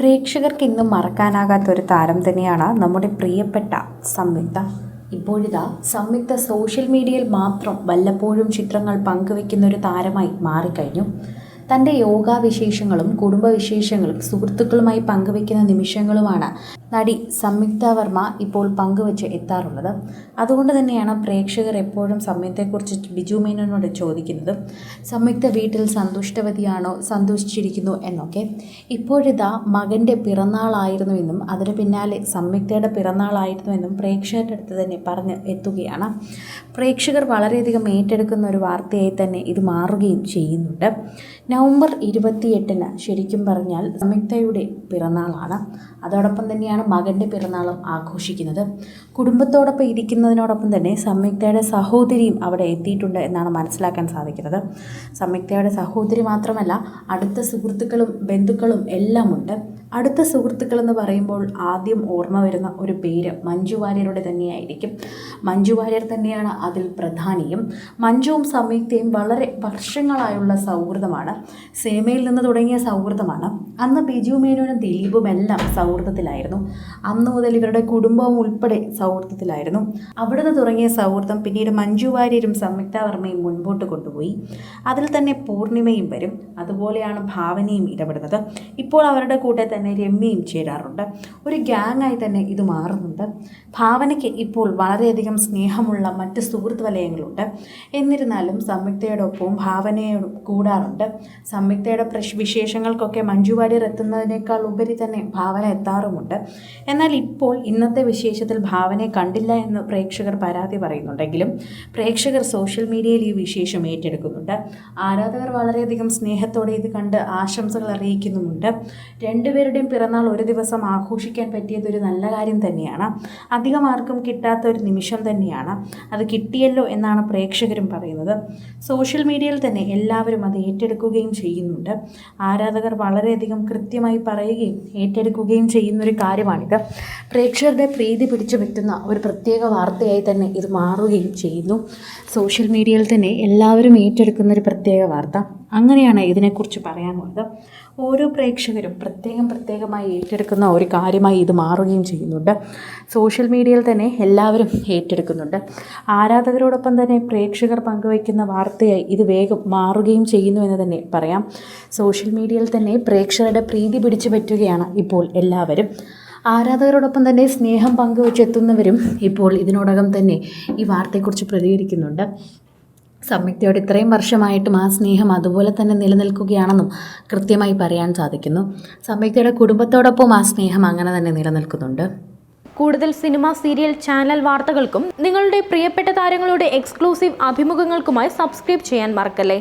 പ്രേക്ഷകർക്ക് ഇന്നും മറക്കാനാകാത്ത ഒരു താരം തന്നെയാണ് നമ്മുടെ പ്രിയപ്പെട്ട സംയുക്ത. ഇപ്പോഴിതാ സംയുക്ത സോഷ്യൽ മീഡിയയിൽ മാത്രം വല്ലപ്പോഴും ചിത്രങ്ങൾ പങ്കുവെക്കുന്ന ഒരു താരമായി മാറിക്കഴിഞ്ഞു. തൻ്റെ യോഗാവിശേഷങ്ങളും കുടുംബവിശേഷങ്ങളും സുഹൃത്തുക്കളുമായി പങ്കുവെക്കുന്ന നിമിഷങ്ങളുമാണ് നടി സംയുക്ത വർമ്മ ഇപ്പോൾ പങ്കുവെച്ച് എത്താറുള്ളത്. അതുകൊണ്ട് തന്നെയാണ് പ്രേക്ഷകർ എപ്പോഴും സംയുക്തയെക്കുറിച്ച് ബിജു മേനോനോട് ചോദിക്കുന്നത്, സംയുക്ത വീട്ടിൽ സന്തുഷ്ടവതിയാണോ, സന്തോഷിച്ചിരിക്കുന്നു എന്നൊക്കെ. ഇപ്പോഴിതാ മകൻ്റെ പിറന്നാളായിരുന്നുവെന്നും അതിന് പിന്നാലെ സംയുക്തയുടെ പിറന്നാളായിരുന്നുവെന്നും പ്രേക്ഷകരുടെ അടുത്ത് തന്നെ പറഞ്ഞ് എത്തുകയാണ്. പ്രേക്ഷകർ വളരെയധികം ഏറ്റെടുക്കുന്ന ഒരു വാർത്തയായി തന്നെ ഇത് മാറുകയും ചെയ്യുന്നുണ്ട്. നവംബർ 28-ന് ശരിക്കും പറഞ്ഞാൽ സംയുക്തയുടെ പിറന്നാളാണ്. അതോടൊപ്പം തന്നെയാണ് മകൻ്റെ പിറന്നാളും ആഘോഷിക്കുന്നത്. കുടുംബത്തോടൊപ്പം ഇരിക്കുന്നതിനോടൊപ്പം തന്നെ സംയുക്തയുടെ സഹോദരിയും അവിടെ എത്തിയിട്ടുണ്ട് എന്നാണ് മനസ്സിലാക്കാൻ സാധിക്കുന്നത്. സംയുക്തയുടെ സഹോദരി മാത്രമല്ല, അടുത്ത സുഹൃത്തുക്കളും ബന്ധുക്കളും എല്ലാം ഉണ്ട്. അടുത്ത സുഹൃത്തുക്കൾ എന്ന് പറയുമ്പോൾ ആദ്യം ഓർമ്മ വരുന്ന ഒരു പേര് മഞ്ജു വാര്യരുടെ തന്നെയായിരിക്കും. മഞ്ജു വാര്യർ തന്നെയാണ് അതിൽ പ്രധാനിയും. മഞ്ജുവും സംയുക്തയും വളരെ വർഷങ്ങളായുള്ള സൗഹൃദമാണ്. സിനിമയിൽ നിന്ന് തുടങ്ങിയ സൗഹൃദമാണ്. അന്ന് ബിജു മേനോനും ദിലീപും എല്ലാം സൗഹൃദത്തിലായിരുന്നു. അന്ന് മുതൽ ഇവരുടെ കുടുംബവും ഉൾപ്പെടെ സൗഹൃദത്തിലായിരുന്നു. അവിടുന്ന് തുടങ്ങിയ സൗഹൃദം പിന്നീട് മഞ്ജു വാര്യരും സംയുക്ത വർമ്മയും മുൻപോട്ട് കൊണ്ടുപോയി. അതിൽ തന്നെ പൂർണിമയും വരും. അതുപോലെയാണ് ഭാവനയും ഇടപെടുന്നത്. ഇപ്പോൾ അവരുടെ കൂടെ തന്നെ രമ്യയും ചേരാറുണ്ട്. ഒരു ഗ്യാങ്ങായി തന്നെ ഇത് മാറുന്നുണ്ട്. ഭാവനയ്ക്ക് ഇപ്പോൾ വളരെയധികം സ്നേഹമുള്ള മറ്റ് സുഹൃത്ത് വലയങ്ങളുണ്ട്. എന്നിരുന്നാലും സംയുക്തയോടൊപ്പവും ഭാവനയോടും കൂടാറുണ്ട്. സംയുക്തയുടെ വിശേഷങ്ങൾക്കൊക്കെ മഞ്ജു വാര്യർ എത്തുന്നതിനേക്കാൾ ഉപരി തന്നെ ഭാവന എത്താറുമുണ്ട്. എന്നാൽ ഇപ്പോൾ ഇന്നത്തെ വിശേഷത്തിൽ ഭാവനയെ കണ്ടില്ല എന്ന് പ്രേക്ഷകർ പരാതി പറയുന്നുണ്ടെങ്കിലും പ്രേക്ഷകർ സോഷ്യൽ മീഡിയയിൽ ഈ വിശേഷം ഏറ്റെടുക്കുന്നുണ്ട്. ആരാധകർ വളരെയധികം സ്നേഹത്തോടെ ഇത് കണ്ട് ആശംസകൾ അറിയിക്കുന്നുമുണ്ട്. രണ്ടുപേരുടെയും പിറന്നാൾ ഒരു ദിവസം ആഘോഷിക്കാൻ പറ്റിയതൊരു നല്ല കാര്യം തന്നെയാണ്. അധികം ആർക്കും കിട്ടാത്ത ഒരു നിമിഷം തന്നെയാണ്. അത് കിട്ടിയല്ലോ എന്നാണ് പ്രേക്ഷകരും പറയുന്നത്. സോഷ്യൽ മീഡിയയിൽ തന്നെ എല്ലാവരും അത് ഏറ്റെടുക്കുകയും ചെയ്യുന്നുണ്ട്. ആരാധകർ വളരെയധികം കൃത്യമായി പറയുകയും ഏറ്റെടുക്കുകയും ചെയ്യുന്നൊരു കാര്യമാണിത്. പ്രേക്ഷകരുടെ പ്രീതി പിടിച്ചു പറ്റുന്ന ഒരു പ്രത്യേക വാർത്തയായി തന്നെ ഇത് മാറുകയും ചെയ്യുന്നു. സോഷ്യൽ മീഡിയയിൽ തന്നെ എല്ലാവരും ഏറ്റെടുക്കുന്നൊരു പ്രത്യേക വാർത്ത. അങ്ങനെയാണ് ഇതിനെക്കുറിച്ച് പറയാനുള്ളത്. ഓരോ പ്രേക്ഷകരും പ്രത്യേകമായി ഏറ്റെടുക്കുന്ന ഒരു കാര്യമായി ഇത് മാറുകയും ചെയ്യുന്നുണ്ട്. സോഷ്യൽ മീഡിയയിൽ തന്നെ എല്ലാവരും ഏറ്റെടുക്കുന്നുണ്ട്. ആരാധകരോടൊപ്പം തന്നെ പ്രേക്ഷകർ പങ്കുവയ്ക്കുന്ന വാർത്തയായി ഇത് വേഗം മാറുകയും ചെയ്യുന്നു എന്ന് തന്നെ പറയാം. സോഷ്യൽ മീഡിയയിൽ തന്നെ പ്രേക്ഷകരുടെ പ്രീതി പിടിച്ചു പറ്റുകയാണ് ഇപ്പോൾ എല്ലാവരും. ആരാധകരോടൊപ്പം തന്നെ സ്നേഹം പങ്കുവച്ചെത്തുന്നവരും ഇപ്പോൾ ഇതിനോടകം തന്നെ ഈ വാർത്തയെക്കുറിച്ച് പ്രതികരിക്കുന്നുണ്ട്. സംയുക്തയോട് ഇത്രയും വർഷമായിട്ടും ആ സ്നേഹം അതുപോലെ തന്നെ നിലനിൽക്കുകയാണെന്നും കൃത്യമായി പറയാൻ സാധിക്കുന്നു. സംയുക്തയുടെ കുടുംബത്തോടൊപ്പം ആ സ്നേഹം അങ്ങനെ തന്നെ നിലനിൽക്കുന്നുണ്ട്. കൂടുതൽ സിനിമ, സീരിയൽ, ചാനൽ വാർത്തകൾക്കും നിങ്ങളുടെ പ്രിയപ്പെട്ട താരങ്ങളുടെ എക്സ്ക്ലൂസീവ് അഭിമുഖങ്ങൾക്കുമായി സബ്സ്ക്രൈബ് ചെയ്യാൻ മറക്കല്ലേ.